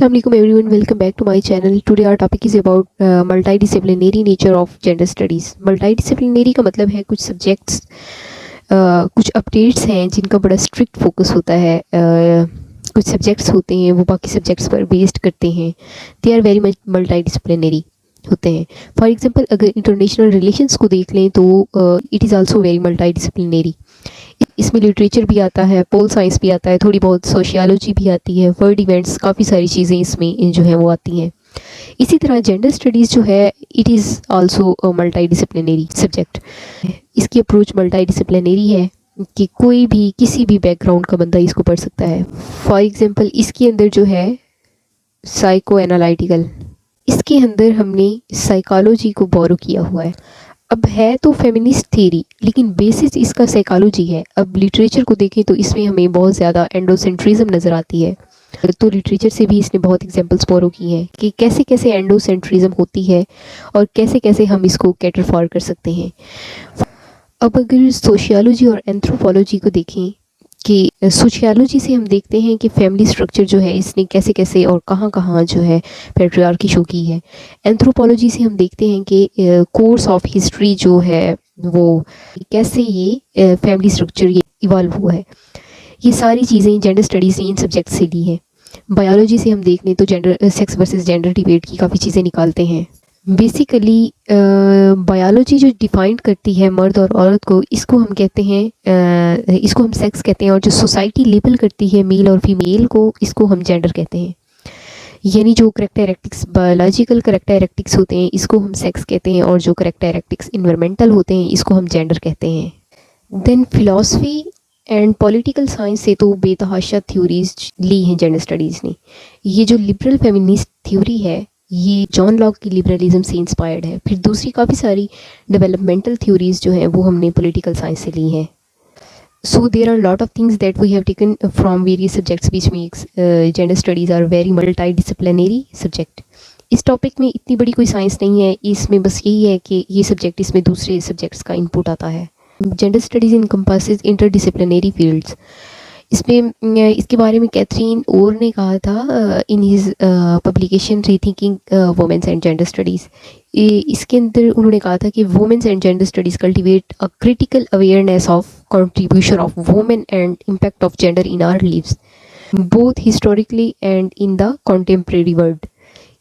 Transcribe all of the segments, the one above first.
Assalamualaikum everyone, welcome back to my channel. Today our topic is about multidisciplinary nature of gender studies. Multidisciplinary का मतलब है कुछ subjects कुछ updates हैं जिनका बड़ा स्ट्रिक्ट फोकस होता है. कुछ सब्जेक्ट्स होते हैं वो बाकी सब्जेक्ट्स पर बेस्ड करते हैं. They are very much multidisciplinary होते हैं. फॉर एग्जांपल अगर इंटरनेशनल रिलेशंस को देख लें तो it is also very multidisciplinary. इसमें लिटरेचर भी आता है, पोल साइंस भी आता है, थोड़ी बहुत सोशियोलॉजी भी आती है, वर्ल्ड इवेंट्स, काफ़ी सारी चीज़ें इसमें जो है वो आती हैं. इसी तरह जेंडर स्टडीज़ जो है it is also multidisciplinary subject. इसकी अप्रोच मल्टीडिसिप्लिनरी है कि कोई भी किसी भी बैकग्राउंड का बंदा इसको पढ़ सकता है. फॉर एग्जांपल इसके अंदर जो है साइको एनालिटिकल, इसके अंदर हमने साइकोलॉजी को बोरो किया हुआ है. अब है तो फेमिनिस्ट थ्योरी लेकिन बेसिस इसका साइकोलॉजी है. अब लिटरेचर को देखें तो इसमें हमें बहुत ज़्यादा एंडोसेंट्रिज्म नज़र आती है. तो लिटरेचर से भी इसने बहुत एग्जांपल्स बोरो की हैं कि कैसे कैसे एंडोसेंट्रिज्म होती है और कैसे कैसे हम इसको कैटर फॉर कर सकते हैं. अब अगर सोशियोलॉजी और एंथ्रोपोलॉजी को देखें कि सोशियोलॉजी से हम देखते हैं कि फैमिली स्ट्रक्चर जो है इसने कैसे कैसे और कहाँ कहाँ जो है पैट्रियार्की शो की है. एंथ्रोपोलॉजी से हम देखते हैं कि कोर्स ऑफ हिस्ट्री जो है वो कैसे ये फैमिली स्ट्रक्चर ये इवॉल्व हुआ है. ये सारी चीज़ें जेंडर स्टडीज़ ने इन सब्जेक्ट से ली हैं. बायोलॉजी से हम देख लें तो gender sex versus gender debate की काफ़ी चीज़ें निकालते हैं. बेसिकली बायोलॉजी जो डिफाइन करती है मर्द और औरत को, इसको हम कहते हैं इसको हम सेक्स कहते हैं. और जो सोसाइटी लेबल करती है मेल और फीमेल को, इसको हम जेंडर कहते हैं. यानी जो करेक्टरिस्टिक्स बायोलॉजिकल करेक्टरिस्टिक्स होते हैं इसको हम सेक्स कहते हैं और जो करेक्टरिस्टिक्स इन्वायरमेंटल होते हैं इसको हम जेंडर कहते हैं. Then philosophy and political science से तो बेतहाशा थ्योरीज ली हैं जेंडर स्टडीज़ ने. ये जो लिबरल फेमिनिस्ट थ्योरी है ये जॉन लॉक की लिबरलिज्म से इंस्पायर्ड है. फिर दूसरी काफ़ी सारी डेवलपमेंटल थ्योरीज जो हैं वो हमने पॉलिटिकल साइंस से ली हैं. So there are lot of things that we have taken from various subjects which makes gender studies are very multidisciplinary subject. इस टॉपिक में इतनी बड़ी कोई साइंस नहीं है, इसमें बस यही है कि ये सब्जेक्ट इसमें दूसरे सब्जेक्ट्स का इनपुट आता है. Gender studies encompasses interdisciplinary fields. इसमें इसके बारे में कैथरीन ओर ने कहा था in his publication rethinking women's and gender studies. इसके अंदर उन्होंने कहा था कि women's and gender studies cultivate a critical awareness of contribution of women and impact of gender in our lives both historically and in the contemporary world.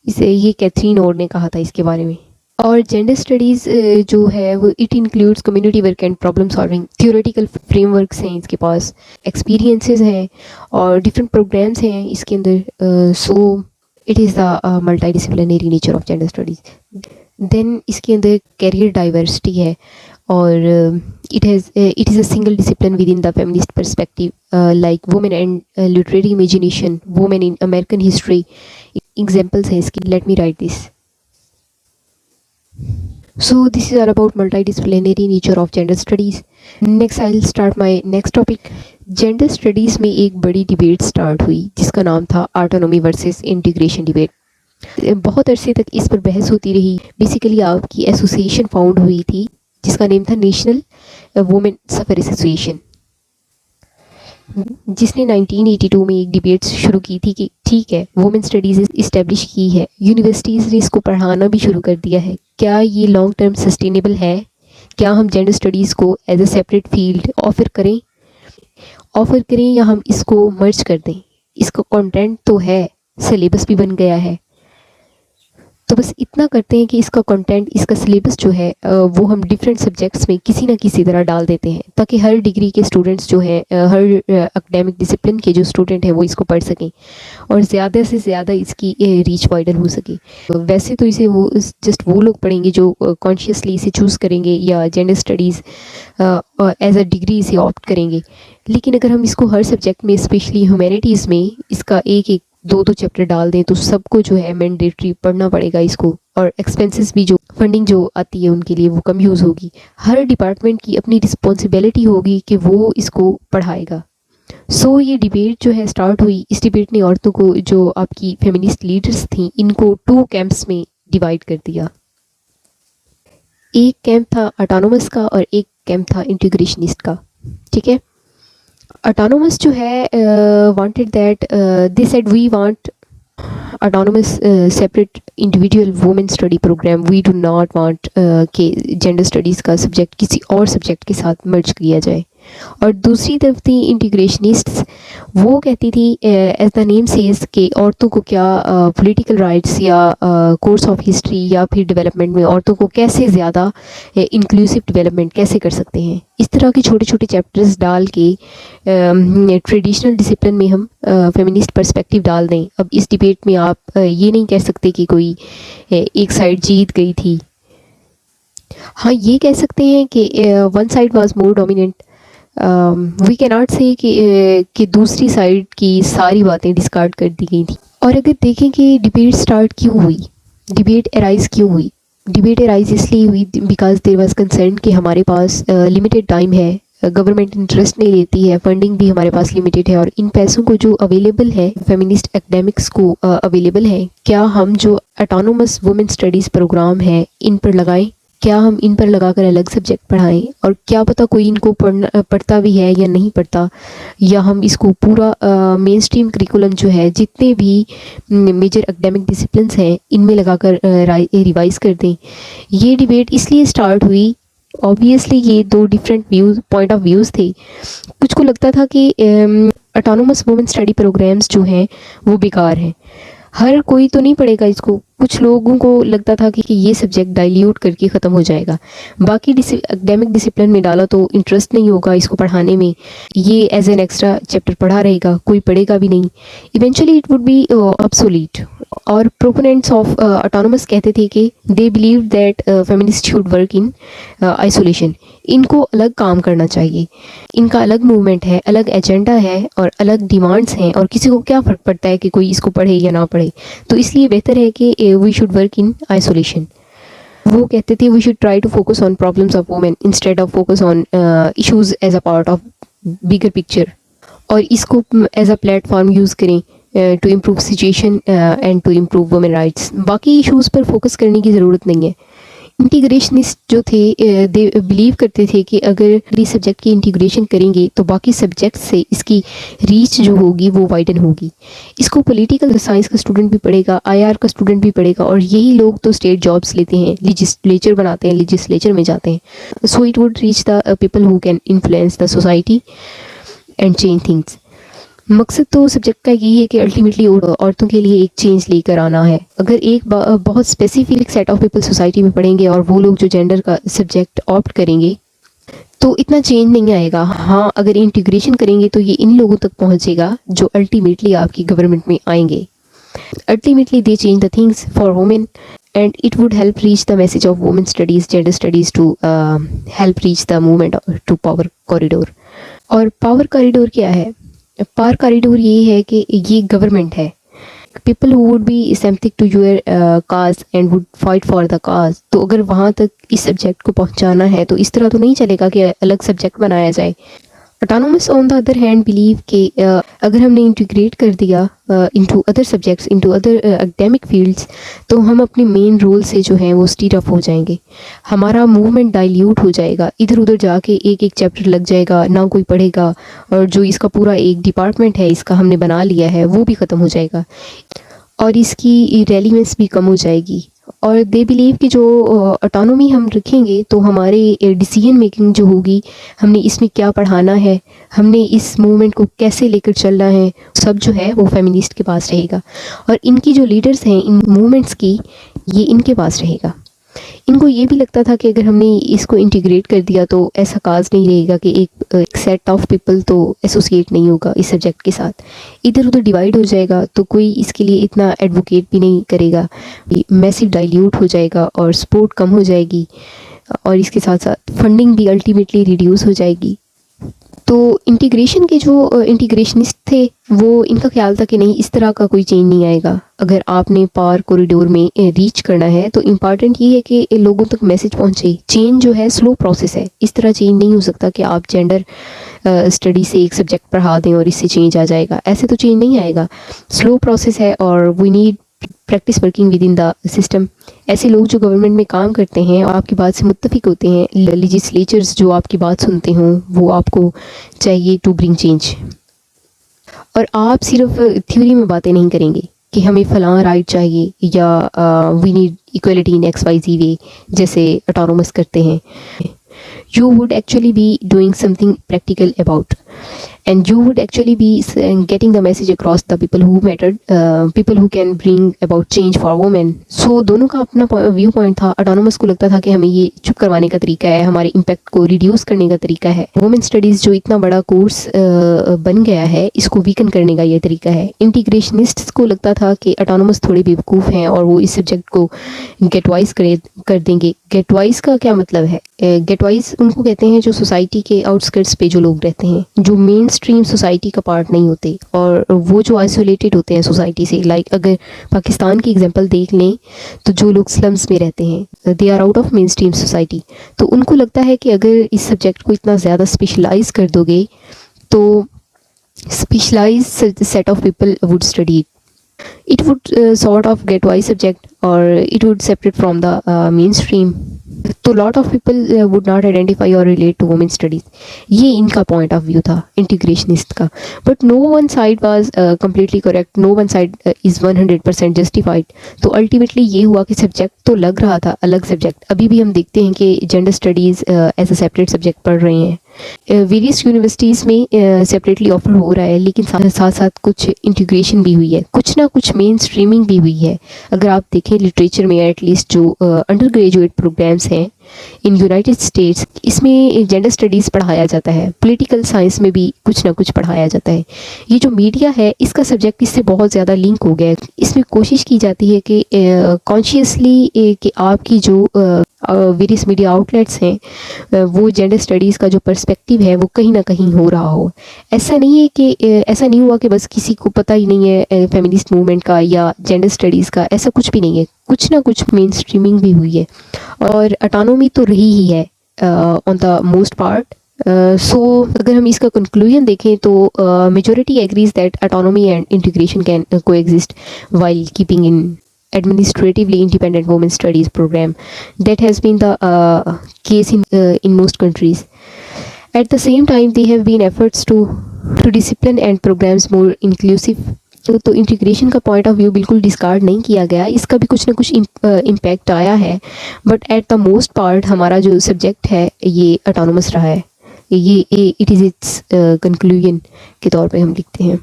इसे ये Catherine Orr ने कहा था इसके बारे में. और जेंडर स्टडीज़ जो है वो it includes community work and problem solving. Theoretical frameworks हैं इसके पास, एक्सपीरियंसेस हैं और डिफरेंट प्रोग्राम्स हैं इसके अंदर. So it is the multidisciplinary nature of gender studies. Then इसके अंदर कैरियर डाइवर्सिटी है और it is a single discipline within the feminist perspective like women and literary imagination, women in American history. Examples हैं इसकी. Let me write this. So this is all about multidisciplinary nature of gender studies. Next I'll start my next topic. Gender studies में एक बड़ी debate start हुई जिसका नाम था autonomy versus integration debate. बहुत अरसे तक इस पर बहस होती रही. बेसिकली आपकी एसोसिएशन फाउंड हुई थी जिसका नेम था नेशनल वुमेन सफर एसोसिएशन, जिसने 1982 में एक डिबेट शुरू की थी कि ठीक है वुमेन स्टडीज़ इस्टेब्लिश की है, यूनिवर्सिटीज़ ने इसको पढ़ाना भी शुरू कर दिया है, क्या ये लॉन्ग टर्म सस्टेनेबल है? क्या हम जेंडर स्टडीज़ को as a separate field offer करें या हम इसको मर्ज कर दें? इसका कंटेंट तो है, सिलेबस भी बन गया है, तो बस इतना करते हैं कि इसका कंटेंट, इसका सिलेबस जो है वो हम डिफरेंट सब्जेक्ट्स में किसी ना किसी तरह डाल देते हैं ताकि हर डिग्री के स्टूडेंट्स जो हैं, हर एकेडमिक डिसिप्लिन के जो स्टूडेंट हैं वो इसको पढ़ सकें और ज़्यादा से ज़्यादा इसकी रीच वाइडर हो सके. वैसे तो इसे वो जस्ट वो लोग पढ़ेंगे जो कॉन्शियसली इसे चूज़ करेंगे या gender studies as a degree इसे ऑप्ट करेंगे. लेकिन अगर हम इसको हर सब्जेक्ट में, स्पेशली ह्यूमैनिटीज़ में, इसका एक दो चैप्टर डाल दें तो सबको जो है मैंडेटरी पढ़ना पड़ेगा इसको. और एक्सपेंसेस भी, जो फंडिंग जो आती है उनके लिए, वो कम यूज़ होगी. हर डिपार्टमेंट की अपनी रिस्पॉन्सिबिलिटी होगी कि वो इसको पढ़ाएगा. सो ये डिबेट जो है स्टार्ट हुई. इस डिबेट ने औरतों को, जो आपकी फेमिनिस्ट लीडर्स थी, इनको 2 कैंप्स में डिवाइड कर दिया. एक कैंप था ऑटोनोमस का और एक कैंप था इंटीग्रेशनिस्ट का. ठीक है. Autonomous जो है wanted that they said we want autonomous separate individual women study program. We do not want कि जेंडर स्टडीज़ का सब्जेक्ट किसी और सब्जेक्ट के साथ मर्ज किया जाए। और दूसरी तरफ थी इंटीग्रेशनिस्ट्स, वो कहती थी एज द नेम सेज कि औरतों को क्या पॉलिटिकल राइट्स या कोर्स ऑफ हिस्ट्री या फिर डेवलपमेंट में औरतों को कैसे ज़्यादा इंक्लूसिव डेवलपमेंट कैसे कर सकते हैं। इस तरह के छोटे छोटे चैप्टर्स डाल के ट्रेडिशनल डिसिप्लिन में हम फेमिनिस्ट पर्सपेक्टिव डाल दें। अब इस डिबेट में आप ये नहीं कह सकते कि कोई एक साइड जीत गई थी। हाँ, ये कह सकते हैं कि one side was more dominant. We cannot say कि दूसरी साइड की सारी बातें डिस्कार्ड कर दी गई थी। और अगर देखें कि डिबेट स्टार्ट क्यों हुई, डिबेट अराइज क्यों हुई, डिबेट अराइज इसलिए हुई बिकॉज देयर वाज कंसर्न कि हमारे पास लिमिटेड टाइम है, गवर्नमेंट इंटरेस्ट नहीं लेती है, फंडिंग भी हमारे पास लिमिटेड है, और इन पैसों को जो अवेलेबल है फेमिनिस्ट एकेडमिक्स को अवेलेबल है, क्या हम जो ऑटोनोमस वुमेन स्टडीज़ प्रोग्राम है इन पर लगाएं, क्या हम इन पर लगाकर अलग सब्जेक्ट पढ़ाएं, और क्या पता कोई इनको पढ़ता भी है या नहीं पढ़ता, या हम इसको पूरा मेन स्ट्रीम करिकुलम जो है जितने भी मेजर एकेडमिक डिसिप्लिन्स हैं इनमें लगाकर रिवाइज कर दें। ये डिबेट इसलिए स्टार्ट हुई, ऑब्वियसली ये दो डिफरेंट पॉइंट ऑफ व्यूज़ थे। कुछ को लगता था कि ऑटोनोमस वुमेन स्टडी प्रोग्राम्स जो हैं वो बेकार हैं, हर कोई तो नहीं पढ़ेगा इसको। कुछ लोगों को लगता था कि ये सब्जेक्ट डाइल्यूट करके ख़त्म हो जाएगा, बाकी एकेडमिक डिसिप्लिन में डाला तो इंटरेस्ट नहीं होगा इसको पढ़ाने में, ये एज एन एक्स्ट्रा चैप्टर पढ़ा रहेगा, कोई पढ़ेगा भी नहीं, eventually it would be obsolete. और प्रोपोनेंट्स ऑफ ऑटोनोमस कहते थे कि they believe that feminist should work in isolation, इनको अलग काम करना चाहिए, इनका अलग मूवमेंट है, अलग एजेंडा है और अलग डिमांड्स हैं, और किसी को क्या फ़र्क पड़ता है कि कोई इसको पढ़े या ना पढ़े, तो इसलिए बेहतर है कि we should work in isolation. वो कहते थे we should try to focus on problems of women instead of focus on issues as a part of bigger picture, और इसको एज अ प्लेटफॉर्म यूज़ करें to improve situation and to improve women rights. बाकी issues पर फोकस करने की ज़रूरत नहीं है। इंटीग्रेशनिस्ट जो थे दे बिलीव करते थे कि अगर इस सब्जेक्ट की इंटीग्रेशन करेंगे तो बाकी सब्जेक्ट से इसकी रीच जो होगी वो वाइडन होगी। इसको पॉलिटिकल साइंस का स्टूडेंट भी पढ़ेगा, आईआर का स्टूडेंट भी पढ़ेगा, और यही लोग तो स्टेट जॉब्स लेते हैं, लेजिस्लेचर बनाते हैं, लेजिस्लेचर में जाते हैं। So it would reach the people who can influence the society and change things. मकसद तो सब्जेक्ट का यही है कि अल्टीमेटली औरतों के लिए एक चेंज लेकर आना है। अगर एक बहुत specific set of people society में पढ़ेंगे और वो लोग जो जेंडर का सब्जेक्ट ऑप्ट करेंगे तो इतना चेंज नहीं आएगा। हाँ, अगर इंटीग्रेशन करेंगे तो ये इन लोगों तक पहुंचेगा जो अल्टीमेटली आपकी गवर्नमेंट में आएंगे। Ultimately they change the things for women and it would help reach the message of women studies, gender studies to help reach the movement to power corridor। और पावर कॉरिडोर क्या है? Power corridor ये है कि ये government है, people who would be sympathetic to your cause and would fight for the cause. तो अगर वहाँ तक इस सब्जेक्ट को पहुँचाना है तो इस तरह तो नहीं चलेगा कि अलग सब्जेक्ट बनाया जाए। Autonomous on the other hand believe कि अगर हमने इंटीग्रेट कर दिया into other subjects, into other academic fields, तो हम अपने मेन रोल से जो हैं वो स्टीर अप हो जाएंगे, हमारा मूवमेंट डाइल्यूट हो जाएगा, इधर उधर जाके एक एक चैप्टर लग जाएगा, ना कोई पढ़ेगा, और जो इसका पूरा एक डिपार्टमेंट है इसका हमने बना लिया है वो भी ख़त्म हो जाएगा, और इसकी रेलिवेंस भी कम हो जाएगी। और दे बिलीव कि जो ऑटोनॉमी हम रखेंगे तो हमारे डिसीजन मेकिंग जो होगी, हमने इसमें क्या पढ़ाना है, हमने इस मूवमेंट को कैसे लेकर चलना है, सब जो है वो फेमिनिस्ट के पास रहेगा, और इनकी जो लीडर्स हैं इन मूवमेंट्स की, ये इनके पास रहेगा। इनको ये भी लगता था कि अगर हमने इसको इंटीग्रेट कर दिया तो ऐसा काज नहीं रहेगा कि एक सेट ऑफ पीपल तो एसोसिएट नहीं होगा इस सब्जेक्ट के साथ, इधर उधर डिवाइड हो जाएगा, तो कोई इसके लिए इतना एडवोकेट भी नहीं करेगा, मैसिव डाइल्यूट हो जाएगा और सपोर्ट कम हो जाएगी, और इसके साथ साथ फंडिंग भी अल्टीमेटली रिड्यूस हो जाएगी। तो इंटीग्रेशन के जो इंटीग्रेशनिस्ट थे वो इनका ख्याल था कि नहीं, इस तरह का कोई चेंज नहीं आएगा। अगर आपने पावर कॉरिडोर में रीच करना है तो इम्पॉर्टेंट ये है कि लोगों तक मैसेज पहुंचे। चेंज जो है स्लो प्रोसेस है, इस तरह चेंज नहीं हो सकता कि आप जेंडर स्टडी से एक सब्जेक्ट पढ़ा दें और इससे चेंज आ जाएगा, ऐसे तो चेंज नहीं आएगा। स्लो प्रोसेस है और we need practice working within the system. ऐसे लोग जो गवर्नमेंट में काम करते हैं और आपकी बात से मुत्तफिक होते हैं, लेजिस्लेचर्स जो आपकी बात सुनते हों, वो आपको चाहिए टू ब्रिंग चेंज। और आप सिर्फ थ्योरी में बातें नहीं करेंगे, कि हमें फ़लाँ राइट चाहिए या we need equality in XYZ way, जैसे ऑटोनोमस करते हैं, you would actually be doing something practical about, and you would actually be getting the message across the people who mattered, people who can bring about change for women. So दोनों का अपना view point था. Autonomous को लगता था कि हमें ये चुप करवाने का तरीका है, हमारे इम्पैक्ट को रिड्यूस करने का तरीका है. वुमेन स्टडीज़ जो इतना बड़ा कोर्स बन गया है, इसको वीकन करने का ये तरीका है. इंटीग्रेशनिस्ट्स को लगता था कि ऑटोनोमस थोड़े बेवकूफ़ हैं और वो इस सब्जेक्ट को गेटवाइज कर देंगे. गेटवाइज का क्या मतलब है? गेटवाइज उनको कहते हैं जो सोसाइटी के आउटस्कर्ट्स पे जो लोग रहते हैं, जो मेन स्ट्रीम सोसाइटी का पार्ट नहीं होते, और वो जो आइसोलेटेड होते हैं सोसाइटी से. लाइक अगर पाकिस्तान की एग्जांपल देख लें तो जो लोग स्लम्स में रहते हैं, they are out of mainstream society. तो उनको लगता है कि अगर इस सब्जेक्ट को इतना ज़्यादा स्पेशलाइज कर दोगे तो specialise set of people would study it would sort of get wise subject, or it would separate from the mainstream. तो lot of people would not identify or relate to women studies. ये इनका point of view था integrationist का. But no one side was completely correct. No one side is 100% justified. तो ultimately ये हुआ कि subject तो लग रहा था अलग subject. अभी भी हम देखते हैं कि gender studies as a separate subject पढ़ रहे हैं. वेरियस यूनिवर्सिटीज़ में सेपरेटली ऑफर हो रहा है, लेकिन साथ साथ कुछ इंटीग्रेशन भी हुई है, कुछ ना कुछ मेन स्ट्रीमिंग भी हुई है. अगर आप देखें लिटरेचर में एटलीस्ट जो अंडर ग्रेजुएट प्रोग्राम्स हैं इन यूनाइटेड स्टेट्स, इसमें जेंडर स्टडीज़ पढ़ाया जाता है. पॉलिटिकल साइंस में भी कुछ ना कुछ पढ़ाया जाता है. ये जो मीडिया है इसका सब्जेक्ट इससे बहुत ज़्यादा लिंक हो गया है. इसमें कोशिश की जाती है कि कॉन्शियसली कि आपकी जो वेरियस मीडिया आउटलेट्स हैं वो जेंडर स्टडीज़ का जो पर्सपेक्टिव है वो कहीं ना कहीं हो रहा हो. ऐसा नहीं है कि ऐसा नहीं हुआ कि बस किसी को पता ही नहीं है फेमिनिस्ट मूवमेंट का या जेंडर स्टडीज़ का, ऐसा कुछ भी नहीं है. कुछ ना कुछ मेन स्ट्रीमिंग भी हुई है और ऑटोनॉमी तो रही ही है ऑन द मोस्ट पार्ट. सो अगर हम इसका कंक्लूजन देखें तो majority agrees that autonomy and integration can coexist while keeping in administratively independent women studies program. That has been the case in most countries. At the same time, there have been efforts to discipline and programs more inclusive. तो integration का point of view बिल्कुल discard नहीं किया गया, इसका भी कुछ ना कुछ इम्पैक्ट आया है. But at the most part हमारा जो सब्जेक्ट है ये ऑटोनोमस रहा है. ये इट इज़ इट्स कंक्लूजन के तौर पे हम लिखते हैं.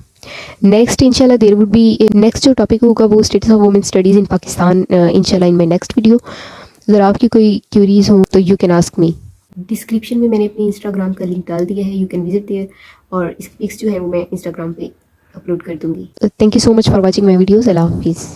नेक्स्ट इंशाल्लाह देयर वुड बी नेक्स्ट जो टॉपिक होगा वो स्टेटस ऑफ वुमेन स्टडीज़ इन पाकिस्तान इंशाल्लाह इन माई नेक्स्ट वीडियो. अगर आपकी कोई क्यूरीज हो तो you can ask me. Description में मैंने अपनी इंस्टाग्राम का लिंक डाल दिया है, यू कैन विजिट देयर, और इसकी पिक्स जो है वो मैं इंस्टाग्राम पे अपलोड कर दूँगी. Thank you so much for watching my videos. Allah हाफिज़.